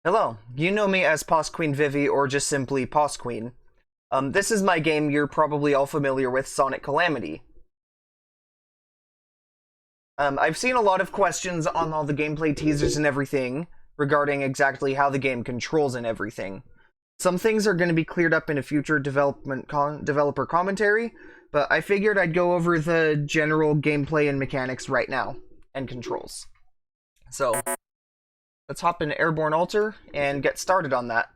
Hello, you know me as Pos Queen Vivi or just simply Pos Queen. This is my game you're probably all familiar with, Sonic Calamity. I've seen a lot of questions on all the gameplay teasers and everything regarding exactly how the game controls and everything. Some things are going to be cleared up in a future developer commentary, but I figured I'd go over the general gameplay and mechanics right now, and controls. So, let's hop into Airborne Altar and get started on that.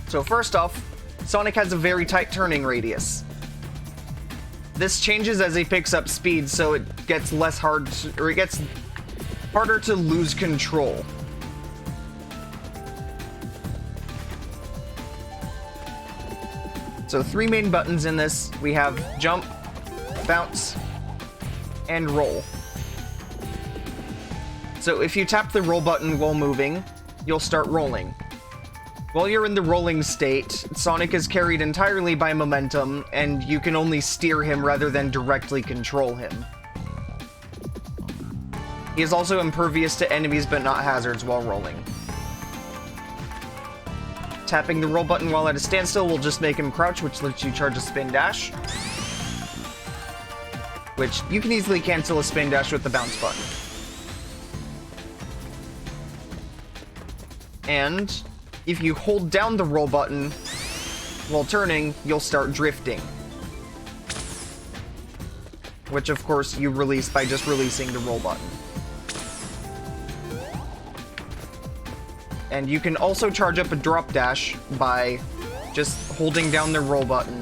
So first off, Sonic has a very tight turning radius. This changes as he picks up speed, so it gets it gets harder to lose control. So 3 main buttons in this. We have jump, bounce, and roll. So if you tap the roll button while moving, you'll start rolling. While you're in the rolling state, Sonic is carried entirely by momentum, and you can only steer him rather than directly control him. He is also impervious to enemies but not hazards while rolling. Tapping the roll button while at a standstill will just make him crouch, which lets you charge a spin dash. Which, you can easily cancel a spin dash with the bounce button. And if you hold down the roll button while turning, you'll start drifting. Which, of course, you release by just releasing the roll button. And you can also charge up a drop dash by just holding down the roll button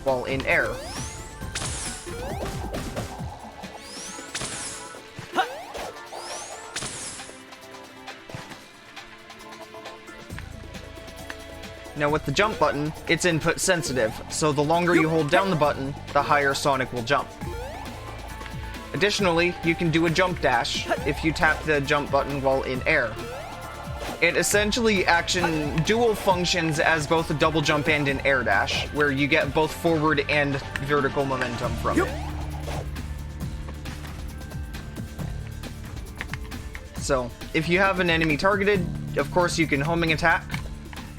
while in air. Now with the jump button, it's input sensitive, so the longer you hold down the button, the higher Sonic will jump. Additionally, you can do a jump dash if you tap the jump button while in air. It essentially dual functions as both a double jump and an air dash, where you get both forward and vertical momentum from it. So, if you have an enemy targeted, of course you can homing attack.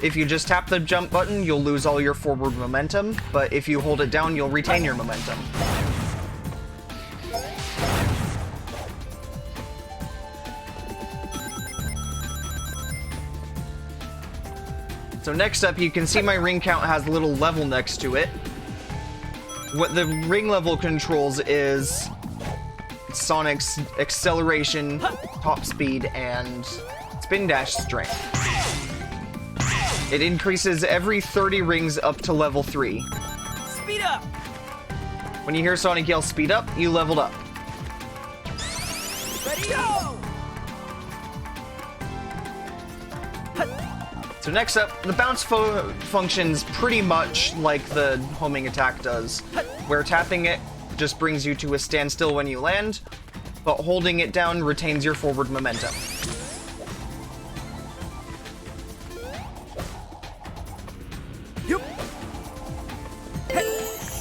If you just tap the jump button, you'll lose all your forward momentum, but if you hold it down, you'll retain your momentum. So next up, you can see my ring count has a little level next to it. What the ring level controls is Sonic's acceleration, top speed, and spin dash strength. It increases every 30 rings up to level 3. Speed up! When you hear Sonic yell speed up, you leveled up. Ready, go! So next up, the bounce functions pretty much like the homing attack does, where tapping it just brings you to a standstill when you land, but holding it down retains your forward momentum.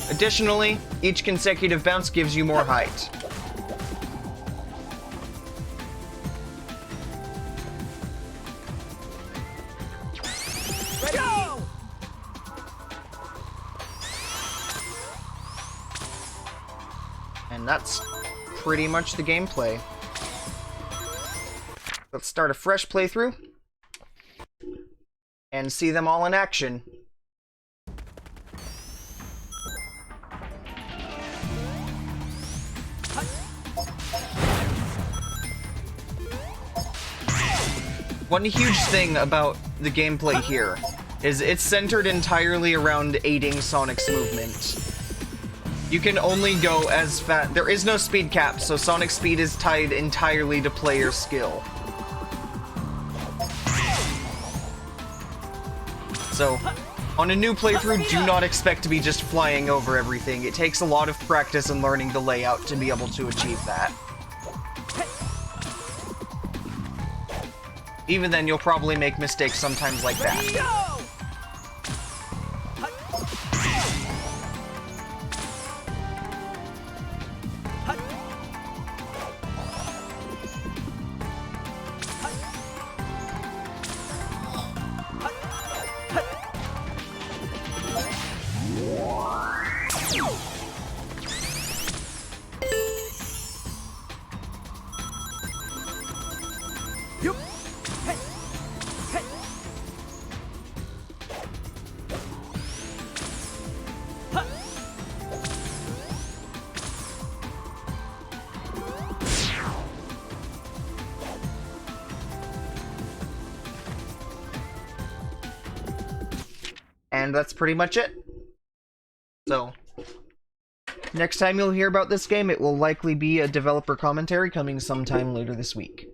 Additionally, each consecutive bounce gives you more height. Go! And that's pretty much the gameplay. Let's start a fresh playthrough and see them all in action. One huge thing about the gameplay here is it's centered entirely around aiding Sonic's movement. You can only go as fast. There is no speed cap, so Sonic's speed is tied entirely to player skill. So, on a new playthrough, do not expect to be just flying over everything. It takes a lot of practice and learning the layout to be able to achieve that. Even then, you'll probably make mistakes sometimes like that. And that's pretty much it. So, next time you'll hear about this game, it will likely be a developer commentary coming sometime later this week.